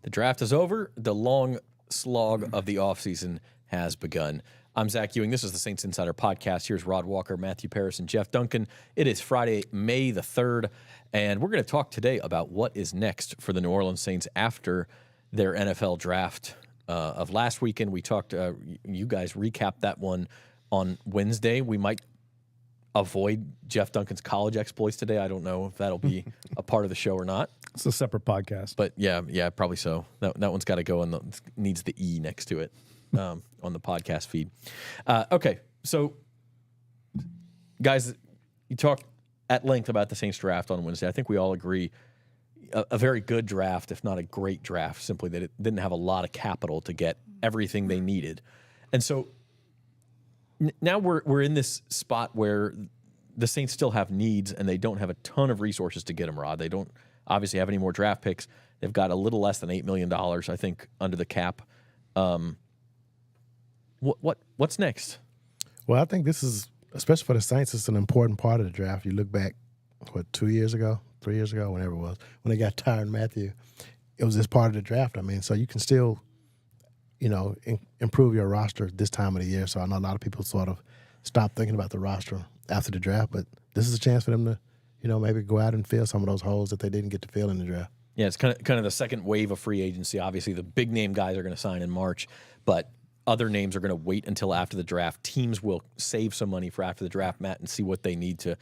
The draft is over. The long slog of the offseason has begun. I'm Zach Ewing. This is the Saints Insider Podcast. Here's Rod Walker, Matthew Paris, and Jeff Duncan. It is Friday, May the 3rd, and we're going to talk today about what is next for the New Orleans Saints after their NFL draft of last weekend. We talked, you guys recapped that one on Wednesday. We might avoid Jeff Duncan's college exploits today. I don't know if that'll be a part of the show or not. It's a separate podcast. But yeah, probably so. That one's got to go and needs the E next to it on the podcast feed. Okay, so guys, you talked at length about the Saints draft on Wednesday. I think we all agree a very good draft, if not a great draft, simply that it didn't have a lot of capital to get everything they needed. And so now we're in this spot where the Saints still have needs and they don't have a ton of resources to get them, Rod. They don't obviously have any more draft picks. They've got a little less than $8 million, I think, under the cap. What's next? Well, I think this is, especially for the Saints, it's an important part of the draft. You look back, 3 years ago, whenever it was, when they got Tyrann Mathieu, it was this part of the draft. I mean, so you can still, improve your roster this time of the year. So I know a lot of people sort of stop thinking about the roster after the draft, but this is a chance for them to, maybe go out and fill some of those holes that they didn't get to fill in the draft. Yeah, it's kind of the second wave of free agency. Obviously, the big name guys are going to sign in March, but other names are going to wait until after the draft. Teams will save some money for after the draft, Matt, and see what they need to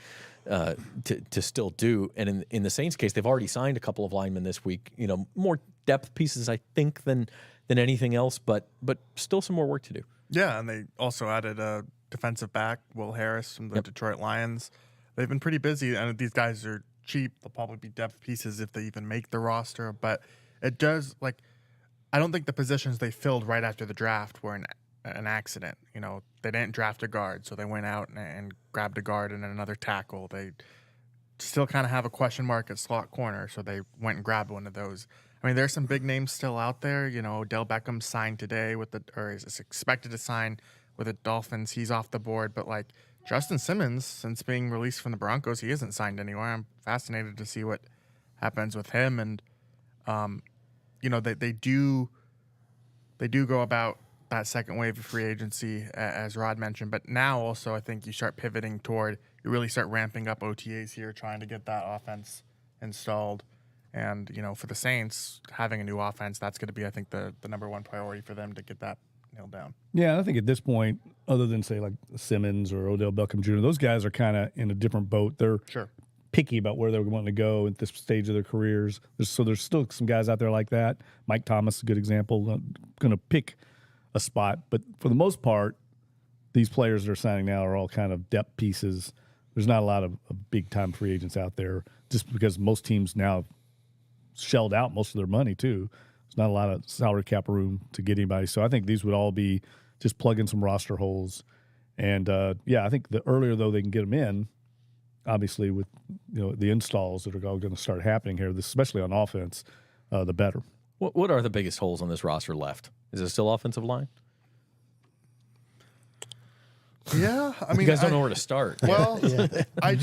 still do. And in the Saints' case, they've already signed a couple of linemen this week. More depth pieces, I think, than anything else, but still some more work to do. Yeah, and they also added a defensive back, Will Harris from the Detroit Lions. They've been pretty busy, and these guys are cheap. They'll probably be depth pieces if they even make the roster, but it does, I don't think the positions they filled right after the draft were an accident. They didn't draft a guard, so they went out and grabbed a guard and another tackle. They still kind of have a question mark at slot corner, so they went and grabbed one of those. I mean, there's some big names still out there. Odell Beckham signed today or is expected to sign with the Dolphins. He's off the board, but Justin Simmons, since being released from the Broncos, he hasn't signed anywhere. I'm fascinated to see what happens with him. And they do go about that second wave of free agency, as Rod mentioned. But now also I think you start pivoting toward, you really start ramping up OTAs here, trying to get that offense installed. And, for the Saints, having a new offense, that's going to be, I think, the number one priority for them to get that nailed down. Yeah, I think at this point, other than, say, Simmons or Odell Beckham Jr., those guys are kind of in a different boat. They're picky about where they're wanting to go at this stage of their careers. There's still some guys out there like that. Mike Thomas is a good example, going to pick a spot. But for the most part, these players that are signing now are all kind of depth pieces. There's not a lot of big-time free agents out there just because most teams now shelled out most of their money, too. There's not a lot of salary cap room to get anybody. So I think these would all be just plugging some roster holes. And, I think the earlier, though, they can get them in, obviously with the installs that are all going to start happening here, especially on offense, the better. What are the biggest holes on this roster left? Is it still offensive line? Yeah, I mean, you guys don't know where to start. Well, I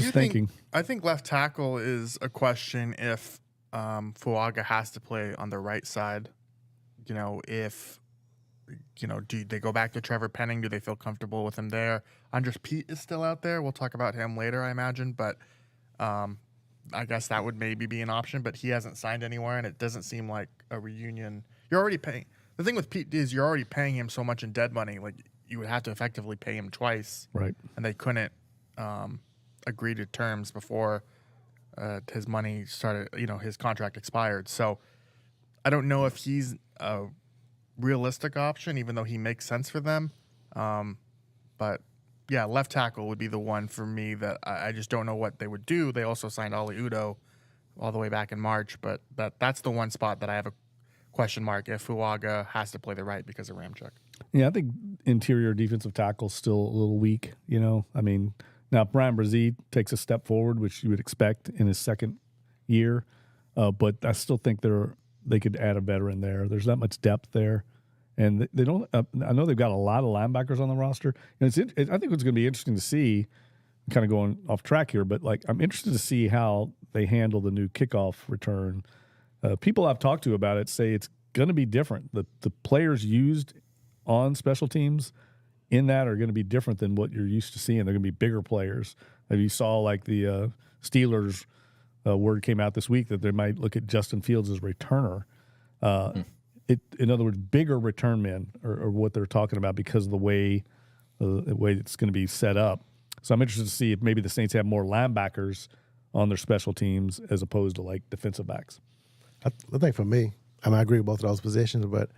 think left tackle is a question if Fuaga has to play on the right side. If do they go back to Trevor Penning? Do they feel comfortable with him there? Andrus Peat is still out there. We'll talk about him later, I imagine, but I guess that would maybe be an option. But he hasn't signed anywhere, and it doesn't seem like a reunion. You're already paying. The thing with Pete is you're already paying him so much in dead money. You would have to effectively pay him twice, right? And they couldn't agree to terms before his money started. His contract expired. So I don't know if he's a realistic option, even though he makes sense for them. But yeah, left tackle would be the one for me that I just don't know what they would do. They also signed Oli Udoh all the way back in March, but that's the one spot that I have a question mark if Fuaga has to play the right because of Ramczyk. Yeah, I think interior defensive tackle's still a little weak, I mean, now Brian Brzee takes a step forward, which you would expect in his second year, but I still think they could add a veteran there. There's not much depth there. And they don't. I know they've got a lot of linebackers on the roster. And I think it's going to be interesting to see. Kind of going off track here, but I'm interested to see how they handle the new kickoff return. People I've talked to about it say it's going to be different. The players used on special teams in that are going to be different than what you're used to seeing. They're going to be bigger players. If you saw like the Steelers word came out this week that they might look at Justin Fields as returner. In other words, bigger return men are what they're talking about because of the way it's going to be set up. So I'm interested to see if maybe the Saints have more linebackers on their special teams as opposed to like defensive backs. I think for me, I agree with both of those positions, but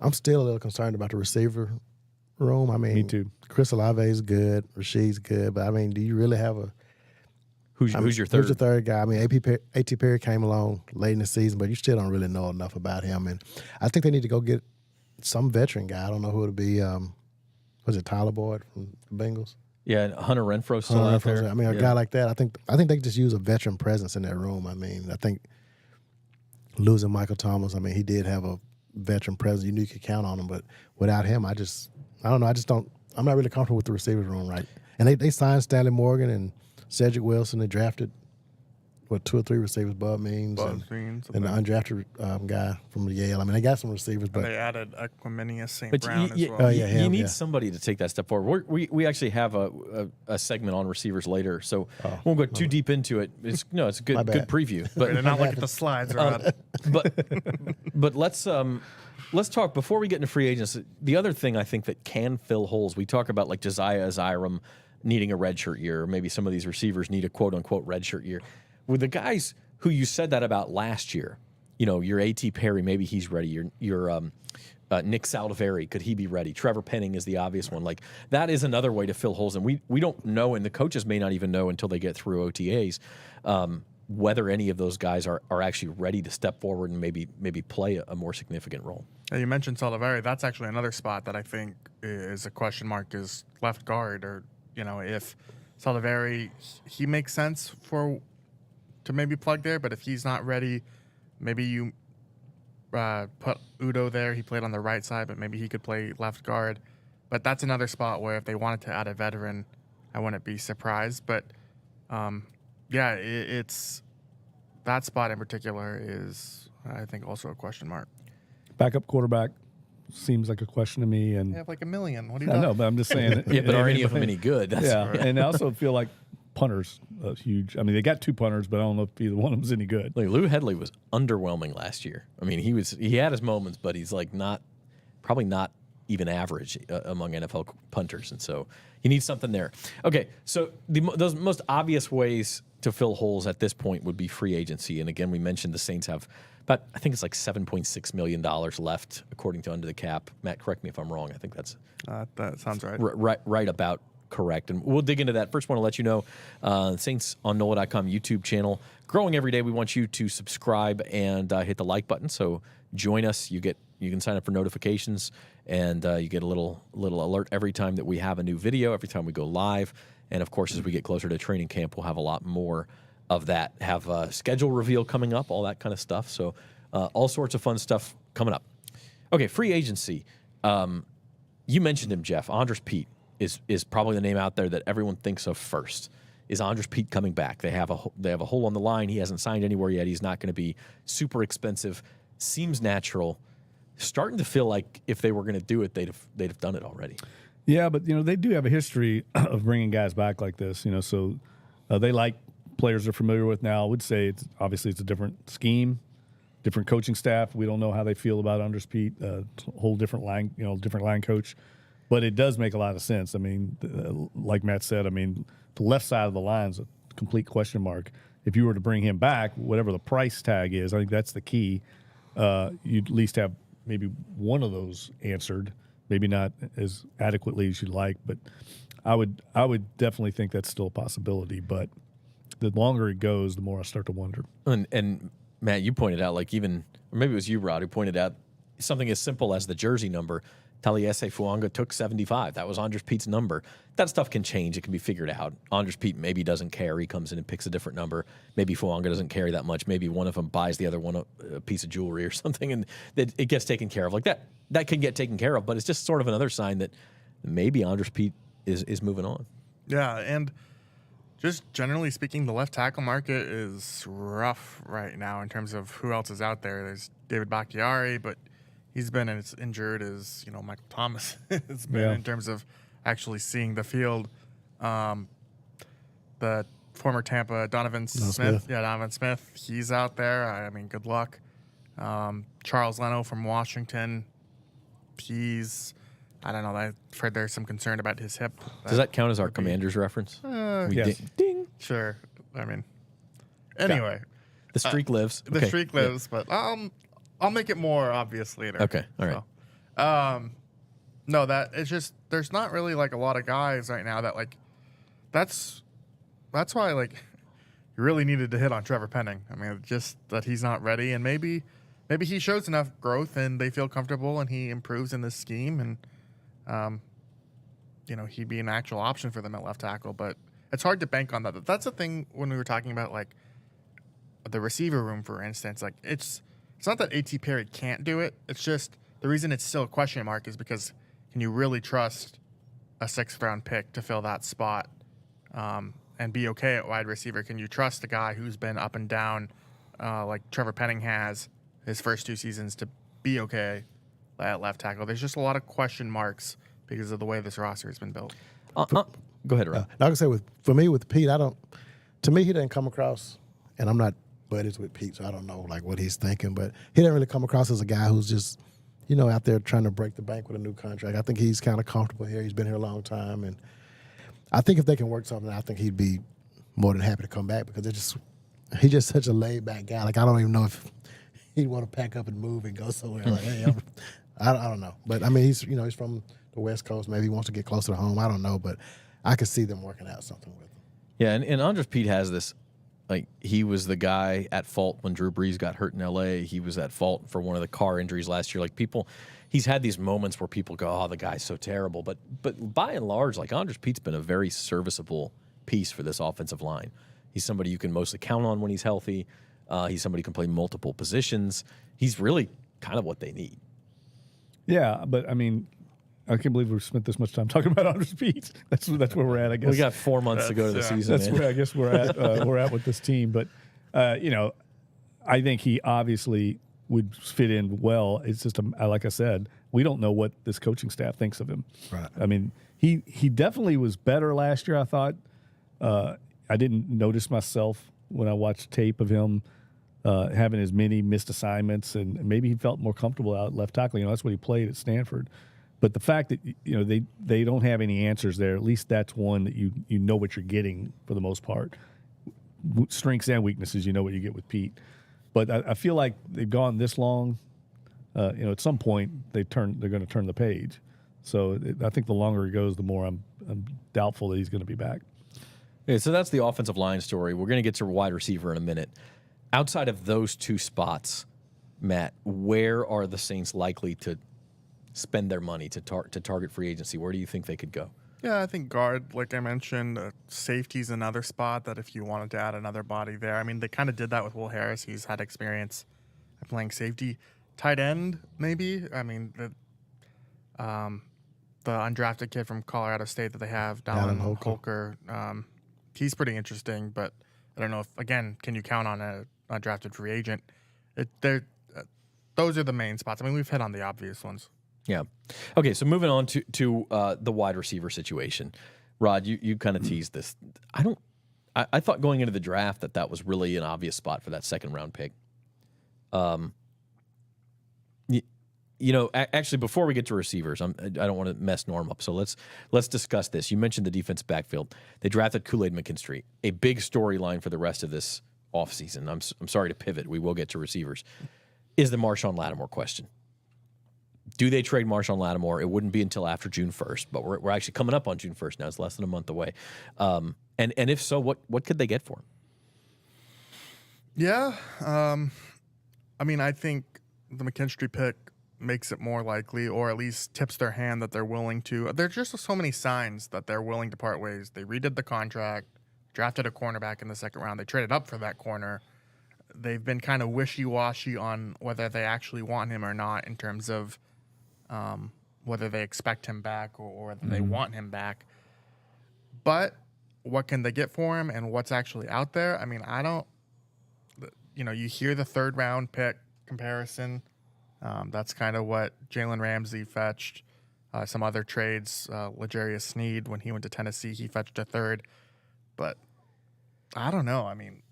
I'm still a little concerned about the receiver room. I mean, Me too. Chris Olave is good, Rasheed's good, but I mean, do you really have a Who's your third? Who's your third guy? I mean, A.T. Perry came along late in the season, but you still don't really know enough about him. And I think they need to go get some veteran guy. I don't know who it'll be. Was it Tyler Boyd from the Bengals? Yeah, and Hunter Renfro's still out there. I mean, a guy like that. I think they just use a veteran presence in that room. I mean, I think losing Michael Thomas, I mean, he did have a veteran presence. You knew you could count on him, but without him, I don't know. I'm not really comfortable with the receivers room, right? And they signed Stanley Morgan and Cedric Wilson. They drafted, 2 or 3 receivers, Bud Means, and the undrafted guy from Yale. I mean, they got some receivers, but they added Equiminius St. Brown as well. Oh, yeah, you need somebody to take that step forward. We actually have a segment on receivers later, so won't go too deep into it. It's a good preview. But They're not looking at the slides, Rod. but let's talk before we get into free agents. The other thing I think that can fill holes, we talk about like Josiah Aziram needing a redshirt year, or maybe some of these receivers need a quote unquote redshirt year. With the guys who you said that about last year, your A.T. Perry, maybe he's ready. Your Nick Saldiveri, could he be ready? Trevor Penning is the obvious one. Like that is another way to fill holes, and we don't know, and the coaches may not even know until they get through OTAs whether any of those guys are actually ready to step forward and maybe play a more significant role. Yeah, you mentioned Saldiveri. That's actually another spot that I think is a question mark, is left guard, or if Saldiveri, he makes sense to maybe plug there, but if he's not ready, maybe you put Udo there. He played on the right side, but maybe he could play left guard. But that's another spot where if they wanted to add a veteran, I wouldn't be surprised. But it's that spot in particular is, I think, also a question mark. Backup quarterback seems like a question to me. And they have like $1 million. What do you know? But I'm just saying. But are any of them any good? That's and I also feel like punters huge. I mean, they got 2 punters, but I don't know if either one of them's any good. Like Lou Headley was underwhelming last year. I mean, he had his moments, but he's like probably not even average among NFL punters, and so he needs something there. Okay, so those most obvious ways to fill holes at this point would be free agency, and again, we mentioned the Saints have about, I think it's like $7.6 million left according to Under the Cap. Matt, correct me if I'm wrong. I think that's that sounds right. Right about correct, and we'll dig into that. First, want to let you know, Saints on NOLA.com YouTube channel growing every day. We want you to subscribe and hit the like button. So join us. You can sign up for notifications, and you get a little alert every time that we have a new video, every time we go live, and of course, as we get closer to training camp, we'll have a lot more of that. Have a schedule reveal coming up, all that kind of stuff. So all sorts of fun stuff coming up. Okay, free agency. You mentioned him, Jeff. Andrus Peat is probably the name out there that everyone thinks of first. Is Andrus Peat coming back? They have a hole on the line. He hasn't signed anywhere yet. He's not going to be super expensive. Seems natural. Starting to feel like if they were going to do it, they'd have done it already. Yeah, but they do have a history of bringing guys back like this. So they like players they're familiar with now. I would say it's a different scheme, different coaching staff. We don't know how they feel about Andrus Peat, whole different line, different line coach. But it does make a lot of sense. I mean, like Matt said, I mean, the left side of the line's a complete question mark. If you were to bring him back, whatever the price tag is, I think that's the key. You'd at least have maybe one of those answered. Maybe not as adequately as you'd like, but I would definitely think that's still a possibility. But the longer it goes, the more I start to wonder. And Matt, you pointed out, or maybe it was you, Rod, who pointed out something as simple as the jersey number. Taliese Fuanga took 75. That was Andrus Peat's number. That stuff can change. It can be figured out. Andrus Peat maybe doesn't care. He comes in and picks a different number. Maybe Fuanga doesn't carry that much. Maybe one of them buys the other one a piece of jewelry or something, and it gets taken care of. Like that can get taken care of, but it's just sort of another sign that maybe Andrus Peat is moving on. Yeah, and just generally speaking, the left tackle market is rough right now in terms of who else is out there. There's David Bakhtiari, but he's been as injured as Michael Thomas has been in terms of actually seeing the field. The former Tampa Donovan Smith. Yeah, Donovan Smith. He's out there. I mean, good luck. Charles Leno from Washington. I don't know. I've heard there's some concern about his hip. Does that count as our Commanders reference? Yes. Ding. Sure. I mean, anyway. The streak lives. The streak lives, but I'll make it more obvious later. Okay. All right. So, no, that it's just there's not really like a lot of guys right now that like that's why like you really needed to hit on Trevor Penning. I mean, just that he's not ready, and maybe he shows enough growth and they feel comfortable and he improves in this scheme and he'd be an actual option for them at left tackle, but it's hard to bank on that. That's the thing when we were talking about like the receiver room, for instance. Like it's not that A.T. Perry can't do it. It's just the reason it's still a question mark is because can you really trust a 6th round pick to fill that spot and be okay at wide receiver? Can you trust a guy who's been up and down like Trevor Penning has his first 2 seasons to be okay at left tackle? There's just a lot of question marks because of the way this roster has been built. Go ahead, Rob. Like I say, for me with Pete, to me he didn't come across, and I'm not buddies with Pete, so I don't know like what he's thinking, but he didn't really come across as a guy who's just out there trying to break the bank with a new contract. I think he's kind of comfortable here. He's been here a long time, and I think if they can work something, I think he'd be more than happy to come back because he's just such a laid back guy. Like I don't even know if he'd want to pack up and move and go somewhere. Like, hey, I don't know, but I mean he's from the West Coast. Maybe he wants to get closer to home. I don't know, but I could see them working out something with him. Yeah, and Andrus Peat has this. Like, he was the guy at fault when Drew Brees got hurt in L.A. He was at fault for one of the car injuries last year. Like, he's had these moments where people go, oh, the guy's so terrible. But by and large, like, Andrus Peat's been a very serviceable piece for this offensive line. He's somebody you can mostly count on when he's healthy. He's somebody who can play multiple positions. He's really kind of what they need. Yeah, but, I mean, I can't believe we've spent this much time talking about Andrus Peat. That's where we're at, I guess. We got 4 months to go to the season. That's where I guess we're at with this team. But I think he obviously would fit in well. It's just like I said, we don't know what this coaching staff thinks of him. Right. I mean, he definitely was better last year. I thought I didn't notice myself when I watched tape of him having as many missed assignments, and maybe he felt more comfortable out left tackle. That's what he played at Stanford. But the fact that they don't have any answers there, at least that's one that you know what you're getting for the most part. Strengths and weaknesses, you know what you get with Pete. But I feel like they've gone this long. At some point they're going to turn the page. So I think the longer it goes, the more I'm doubtful that he's going to be back. Okay, so that's the offensive line story. We're going to get to wide receiver in a minute. Outside of those 2 spots, Matt, where are the Saints likely to spend their money to target free agency? Where do you think they could go? Yeah, I think guard, like I mentioned, safety's another spot that if you wanted to add another body there. I mean, they kind of did that with Will Harris. He's had experience playing safety. Tight end, maybe. I mean, the undrafted kid from Colorado State that they have, Dallin Holker, he's pretty interesting, but I don't know if, again, can you count on a undrafted free agent? Those are the main spots. I mean, we've hit on the obvious ones. Yeah. Okay, so moving on to the wide receiver situation. Rod, you kind of teased this. I thought going into the draft that was really an obvious spot for that 2nd round pick. Actually, before we get to receivers, I don't want to mess Norm up. So let's discuss this. You mentioned the defensive backfield. They drafted Kool-Aid McKinstry, a big storyline for the rest of this offseason. I'm sorry to pivot. We will get to receivers. Is the Marshon Lattimore question. Do they trade Marshon Lattimore? It wouldn't be until after June 1st, but we're actually coming up on June 1st now. It's less than a month away. And if so, what could they get for him? Yeah. I mean, I think the McKinstry pick makes it more likely, or at least tips their hand that they're willing to. There's just so many signs that they're willing to part ways. They redid the contract, drafted a cornerback in the 2nd round. They traded up for that corner. They've been kind of wishy-washy on whether they actually want him or not in terms of whether they expect him back or whether they want him back. But what can they get for him and what's actually out there? I mean, you hear the 3rd round pick comparison. That's kind of what Jalen Ramsey fetched. Some other trades, L'Jarius Sneed, when he went to Tennessee, he fetched a third. But I don't know. I mean,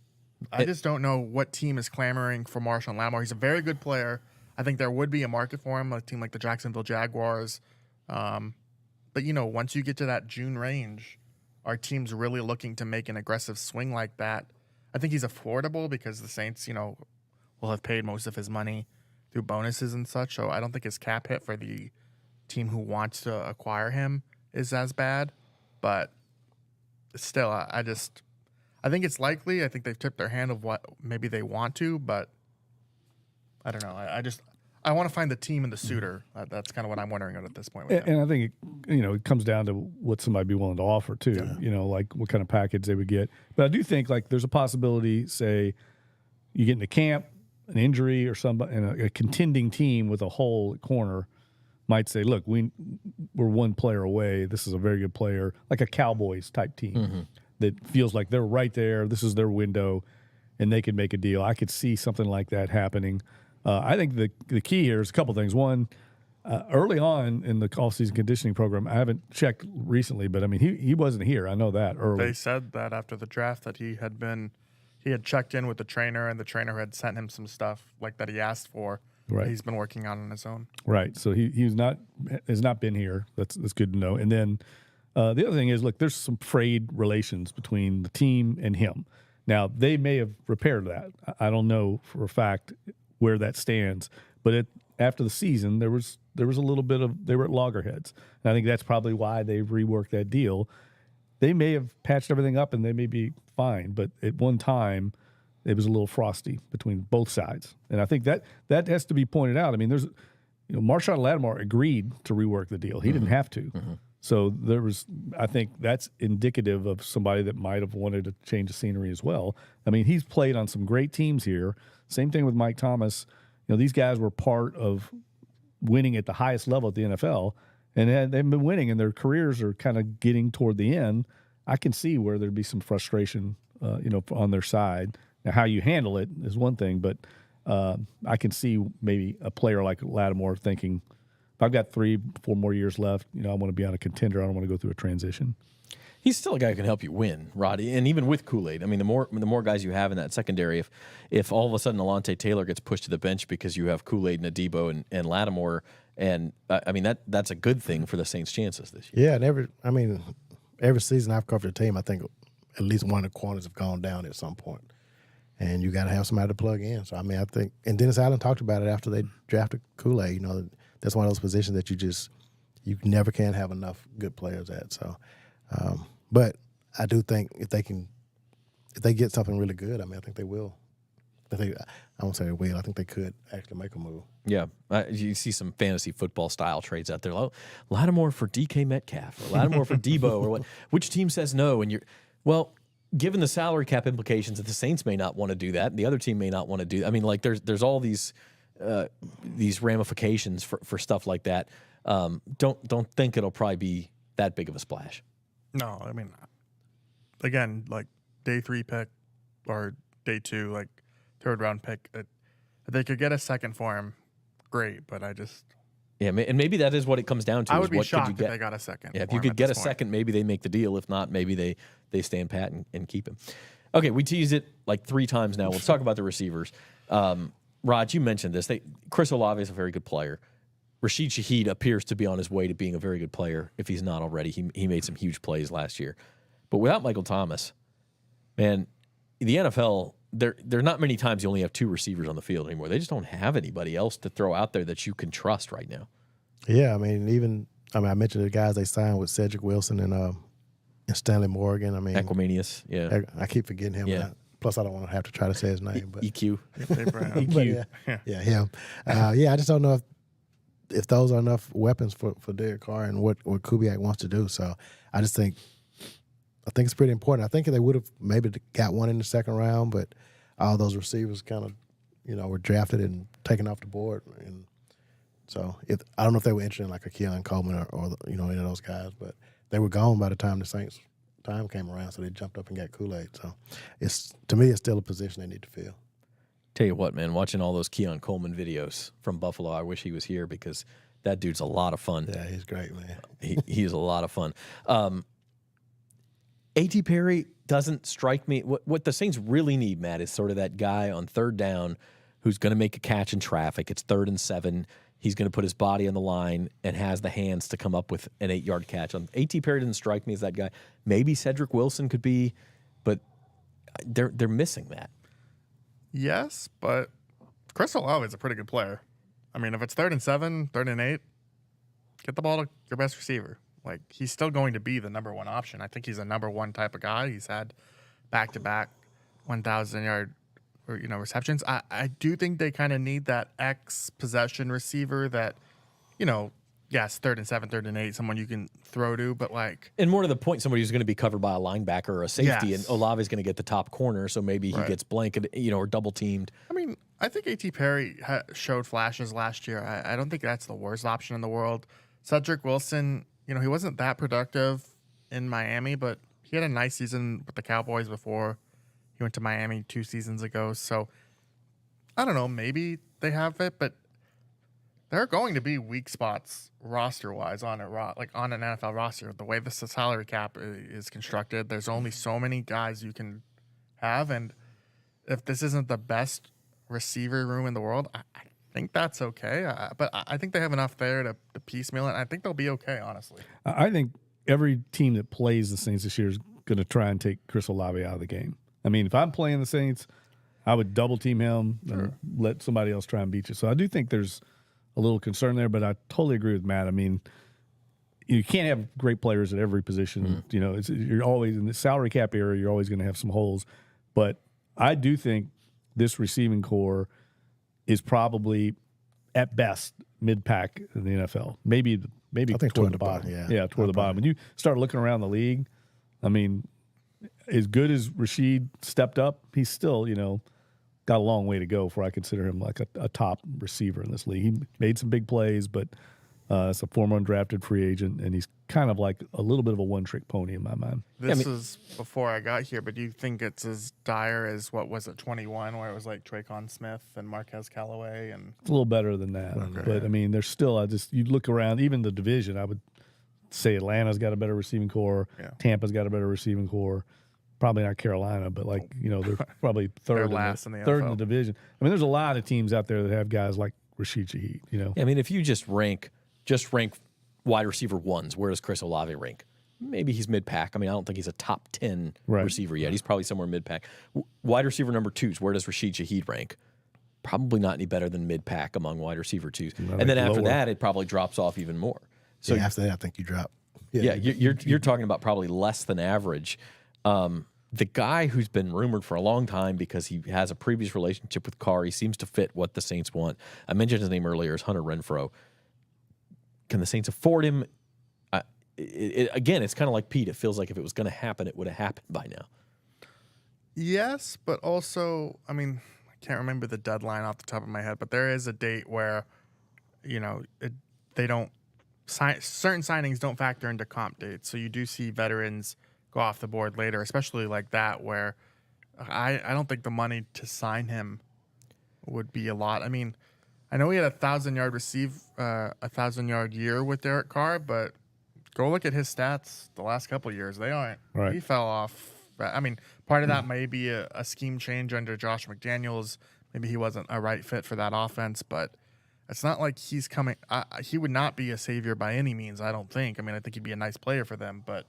I just don't know what team is clamoring for Marshon Lattimore. He's a very good player. I think there would be a market for him, a team like the Jacksonville Jaguars. But, once you get to that June range, are teams really looking to make an aggressive swing like that? I think he's affordable because the Saints, will have paid most of his money through bonuses and such. So I don't think his cap hit for the team who wants to acquire him is as bad. But still, I think it's likely. I think they've tipped their hand of what maybe they want to, but I don't know. I want to find the team and the suitor. That's kind of what I'm wondering at this point. And I think it comes down to what somebody be willing to offer too. Yeah. Like what kind of package they would get. But I do think like there's a possibility. Say you get into camp, an injury or somebody, and a contending team with a hole at corner might say, "Look, we're one player away. This is a very good player, like a Cowboys type team that feels like they're right there. This is their window, and they could make a deal." I could see something like that happening. I think the key here is a couple things. One, early on in the off-season conditioning program, I haven't checked recently, but I mean he wasn't here. I know that early. They said that after the draft that he had checked in with the trainer, and the trainer had sent him some stuff like that he asked for. Right. That he's been working on his own. Right. So has not been here. That's good to know. And then the other thing is, look, there's some frayed relations between the team and him. Now they may have repaired that. I don't know for a fact where that stands, but after the season, there was a little bit of they were at loggerheads, and I think that's probably why they've reworked that deal. They may have patched everything up, and they may be fine, but at one time, it was a little frosty between both sides, and I think that has to be pointed out. I mean, there's Marshon Lattimore agreed to rework the deal; he didn't have to. So I think that's indicative of somebody that might have wanted to change the scenery as well. I mean, he's played on some great teams here. Same thing with Mike Thomas. These guys were part of winning at the highest level at the NFL, and they've been winning, and their careers are kind of getting toward the end. I can see where there'd be some frustration, on their side. Now, how you handle it is one thing, but I can see maybe a player like Lattimore thinking, if I've got 3-4 more years left, I want to be on a contender. I don't want to go through a transition. He's still a guy who can help you win, Roddy, and even with Kool-Aid. I mean, the more guys you have in that secondary, if all of a sudden Alontae Taylor gets pushed to the bench because you have Kool-Aid and Adebo and Lattimore, and I mean that's a good thing for the Saints' chances this year. Yeah, and every season I've covered a team, I think at least one of the corners have gone down at some point, and you got to have somebody to plug in. So I think, and Dennis Allen talked about it after they drafted Kool-Aid. That's one of those positions that you never can have enough good players at. So. But I do think if they get something really good, I think they will. I won't say they will. I think they could actually make a move. Yeah, you see some fantasy football style trades out there. Lattimore for DK Metcalf, or Lattimore for Debo, or what? Which team says no? And given the salary cap implications, that the Saints may not want to do that, and the other team may not want to do. I mean, like there's all these ramifications for stuff like that. Don't think it'll probably be that big of a splash. No, I mean, again, like day 3 pick or day 2, like 3rd round pick. If they could get a second for him, great. But and maybe that is what it comes down to. I would be what shocked could you get? if they got a second. Yeah, if you could get a second, maybe they make the deal. If not, maybe they stand pat and keep him. Okay, we teased it like 3 times now. Let's talk about the receivers. Rod, you mentioned this. Chris Olave is a very good player. Rashid Shaheed appears to be on his way to being a very good player, if he's not already. He made some huge plays last year. But without Michael Thomas, man, the NFL, there are not many times you only have 2 receivers on the field anymore. They just don't have anybody else to throw out there that you can trust right now. Yeah, I mentioned the guys they signed with Cedric Wilson and Stanley Morgan. Equimanius, yeah. I keep forgetting him. Yeah. Plus, I don't want to have to try to say his name. But EQ. EQ. Yeah, him. I just don't know if those are enough weapons for Derek Carr and what Kubiak wants to do. So I think it's pretty important. I think they would have maybe got one in the second round, but all those receivers kind of, were drafted and taken off the board. And so I don't know if they were interested in like a Keelan Coleman or any of those guys, but they were gone by the time the Saints' time came around, so they jumped up and got Kool-Aid. So to me, it's still a position they need to fill. Tell you what, man, watching all those Keon Coleman videos from Buffalo, I wish he was here because that dude's a lot of fun. Yeah, he's great, man. He is a lot of fun. A.T. Perry doesn't strike me. What the Saints really need, Matt, is sort of that guy on third down who's going to make a catch in traffic. It's 3rd and 7. He's going to put his body on the line and has the hands to come up with an 8-yard catch. A.T. Perry doesn't strike me as that guy. Maybe Cedric Wilson could be, but they're missing that. Yes, but Chris Olave is a pretty good player. I mean, if it's 3rd and 7, 3rd and 8, get the ball to your best receiver. Like, he's still going to be the number one option. I think he's a number one type of guy. He's had back-to-back 1,000-yard receptions. I do think they kind of need that X-possession receiver that, yes, 3rd and 7, 3rd and 8, someone you can throw to, but like... And more to the point, somebody who's going to be covered by a linebacker or a safety, Yes. and Olave's going to get the top corner, so maybe he gets blanketed, or double-teamed. I mean, I think A.T. Perry showed flashes last year. I don't think that's the worst option in the world. Cedric Wilson, he wasn't that productive in Miami, but he had a nice season with the Cowboys before he went to Miami 2 seasons ago. So, I don't know, maybe they have it, but there are going to be weak spots roster-wise on an NFL roster. The way the salary cap is constructed, there's only so many guys you can have, and if this isn't the best receiver room in the world, I think that's okay. But I think they have enough there to piecemeal it. I think they'll be okay, honestly. I think every team that plays the Saints this year is going to try and take Chris Olave out of the game. I mean, if I'm playing the Saints, I would double team him and let somebody else try and beat you. So I do think there's a little concern there, but I totally agree with Matt. I mean, you can't have great players at every position. You're always in the salary cap area. You're always going to have some holes. But I do think this receiving core is probably at best mid-pack in the NFL. Maybe I think toward the bottom. Toward the bottom. When you start looking around the league, I mean, as good as Rashid stepped up, he's still, got a long way to go before I consider him like a top receiver in this league. He made some big plays, but it's a former undrafted free agent, and he's kind of like a little bit of a one-trick pony in my mind. This is before I got here, but do you think it's as dire as, 21, where it was like Traquan Smith and Marquez Callaway? And it's a little better than that. Okay. But, I mean, there's still, you look around, even the division, I would say Atlanta's got a better receiving core. Yeah. Tampa's got a better receiving core. Probably not Carolina, but they're probably third in the division. I mean, there's a lot of teams out there that have guys like Rashid Shaheed, Yeah, I mean, if you just rank wide receiver ones, where does Chris Olave rank? Maybe he's mid-pack. I mean, I don't think he's a top 10 receiver yet. He's probably somewhere mid-pack. Wide receiver number 2s, where does Rashid Shaheed rank? Probably not any better than mid-pack among wide receiver 2s. And then after that, it probably drops off even more. So after that, I think you drop. You're talking about probably less than average. The guy who's been rumored for a long time because he has a previous relationship with Carr, he seems to fit what the Saints want. I mentioned his name earlier, is Hunter Renfrow. Can the Saints afford him? Again, it's kind of like Pete. It feels like if it was going to happen, it would have happened by now. Yes, but also, I mean, I can't remember the deadline off the top of my head, but there is a date where, they don't sign, certain signings don't factor into comp dates. So you do see veterans go off the board later, especially like that, where I don't think the money to sign him would be a lot. I mean, I know he had a 1,000-yard year with Derek Carr, but go look at his stats the last couple of years. They aren't. Right. He fell off. I mean, part of that may be a scheme change under Josh McDaniels. Maybe he wasn't a right fit for that offense, but it's not like he's coming. He would not be a savior by any means, I don't think. I mean, I think he'd be a nice player for them, but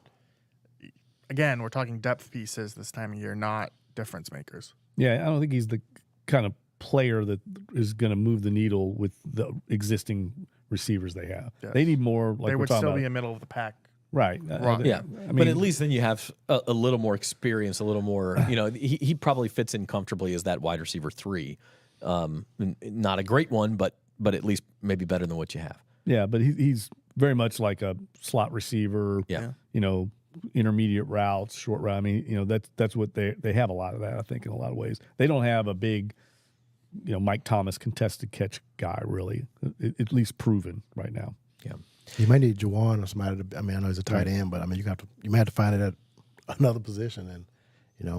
again, we're talking depth pieces this time of year, not difference makers. Yeah, I don't think he's the kind of player that is going to move the needle with the existing receivers they have. Yes. They need more. Like they would still be a middle of the pack. Right. I mean, but at least then you have a little more experience, a little more, he probably fits in comfortably as that wide receiver 3. Not a great one, but at least maybe better than what you have. Yeah, but he's very much like a slot receiver. Yeah. Intermediate routes, short route. I mean, that's what they have a lot of that, I think, in a lot of ways. They don't have a big, Mike Thomas contested catch guy, really, at least proven right now. Yeah. You might need Juwan or somebody. I know he's a tight end, but I mean, you might have to find it at another position, and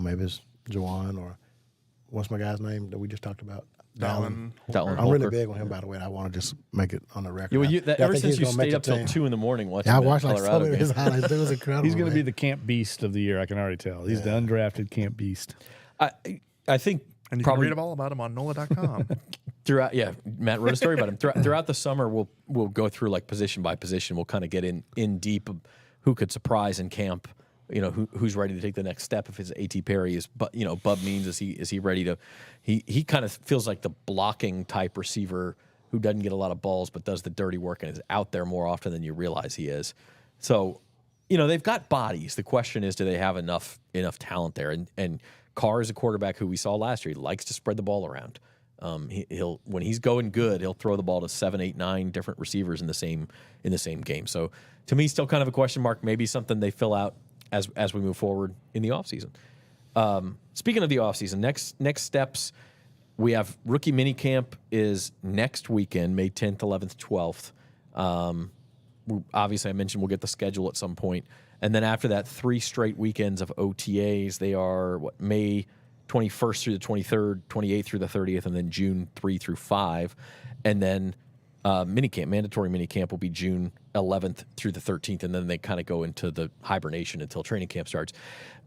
maybe it's Juwan or what's my guy's name that we just talked about? Dallin. Dallin. I'm really Holker. big on him, by the way. I want to just make it on the record. Yeah, well, I ever think since he's you gonna make stayed the up till team. 2 in the morning watching Yeah, I that watched like Colorado so many of game. his highlights. It was incredible. He's going to be man. the camp beast of the year. I can already tell. He's the undrafted camp beast. I think And you probably can read all about him on NOLA.com. throughout. Yeah, Matt wrote a story about him. Throughout the summer, we'll go through like position by position. We'll kind of get in deep of who could surprise in camp. You know, who's ready to take the next step. If it's A.T. Perry, but Bub Means, is he ready to? He kind of feels like the blocking type receiver who doesn't get a lot of balls but does the dirty work and is out there more often than you realize he is. So, you know, they've got bodies. The question is, do they have enough talent there? And Carr is a quarterback who we saw last year. He likes to spread the ball around. He'll when he's going good, he'll throw the ball to 7, 8, 9 different receivers in the same game. So to me, still kind of a question mark. Maybe something they fill out as we move forward in the offseason. Speaking of the offseason, next steps, we have rookie minicamp is next weekend, May 10th, 11th, 12th. Obviously, I mentioned we'll get the schedule at some point. And then after that, 3 straight weekends of OTAs. They are, May 21st through the 23rd, 28th through the 30th, and then June 3 through 5. And then mandatory minicamp will be June 11th through the 13th, and then they kind of go into the hibernation until training camp starts.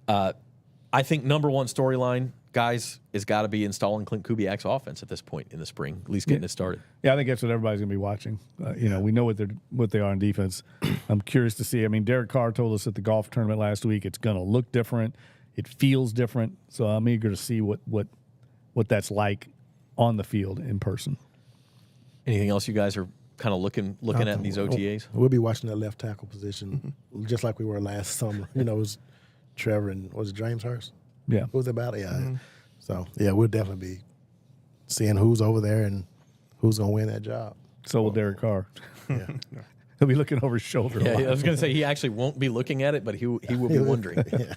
I think number one storyline, guys, has got to be installing Clint Kubiak's offense at this point in the spring, at least getting it started. Yeah, I think that's what everybody's going to be watching. You know, we know what they are on defense. I'm curious to see. I mean, Derek Carr told us at the golf tournament last week it's going to look different. It feels different. So I'm eager to see what that's like on the field in person. Anything else you guys are kind of looking at in these OTAs? We'll be watching that left tackle position just like we were last summer. You know, it was Trevor and was it James Hurst? Yeah. What was it about? Yeah. So, yeah, we'll definitely be seeing who's over there and who's going to win that job. So will Derek Carr. Yeah. He'll be looking over his shoulder. Yeah, I was going to say he actually won't be looking at it, but he will be wondering. Yeah.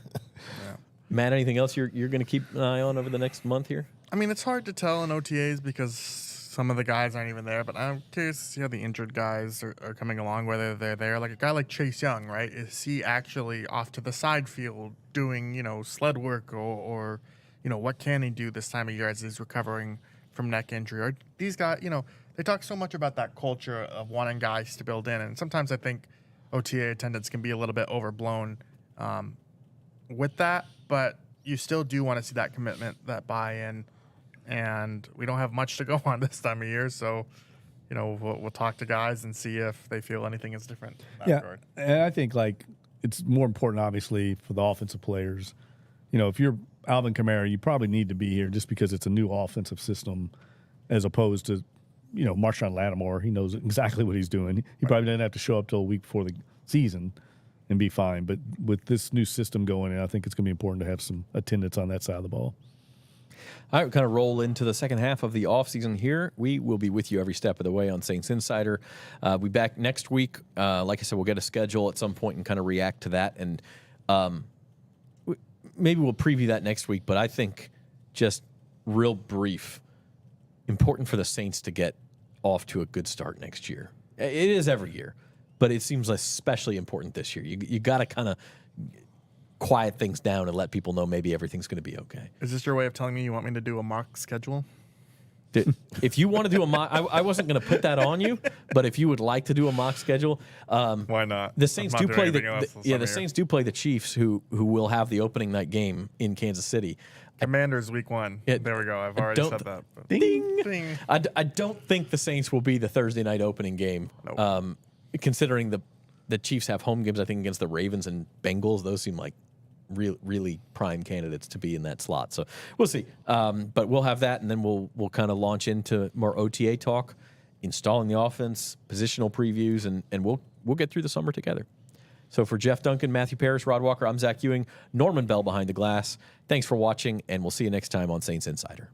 Matt, anything else you're going to keep an eye on over the next month here? I mean, it's hard to tell in OTAs because some of the guys aren't even there, but I'm curious to see how the injured guys are coming along, whether they're there. Like a guy like Chase Young, right? Is he actually off to the side field doing, sled work or what can he do this time of year as he's recovering from neck injury? Or these guys, they talk so much about that culture of wanting guys to build in, and sometimes I think OTA attendance can be a little bit overblown with that, but you still do want to see that commitment, that buy-in. And we don't have much to go on this time of year, so we'll talk to guys and see if they feel anything is different in that regard. And I think it's more important, obviously, for the offensive players. If you're Alvin Kamara, you probably need to be here just because it's a new offensive system, as opposed to Marshon Lattimore. He knows exactly what he's doing. He probably didn't have to show up till a week before the season and be fine. But with this new system going in, I think it's going to be important to have some attendance on that side of the ball. All right, we kind of roll into the second half of the offseason here. We will be with you every step of the way on Saints Insider. We'll be back next week. Like I said, we'll get a schedule at some point and kind of react to that. And maybe we'll preview that next week. But I think just real brief, important for the Saints to get off to a good start next year. It is every year, but it seems especially important this year. You got to kind of quiet things down and let people know maybe everything's going to be okay. Is this your way of telling me you want me to do a mock schedule? If you want to do a mock, I wasn't going to put that on you, but if you would like to do a mock schedule, why not? The Saints do play the Saints do play the Chiefs, who will have the opening night game in Kansas City. Commanders week 1. There we go. I've already said that. But. Ding. Ding. I don't think the Saints will be the Thursday night opening game. Nope. Considering the Chiefs have home games, I think against the Ravens and Bengals, those seem like really prime candidates to be in that slot. So we'll see. But we'll have that, and then we'll kind of launch into more OTA talk, installing the offense, positional previews, and we'll get through the summer together. So for Jeff Duncan, Matthew Parrish, Rod Walker, I'm Zach Ewing, Norman Bell behind the glass. Thanks for watching, and we'll see you next time on Saints Insider.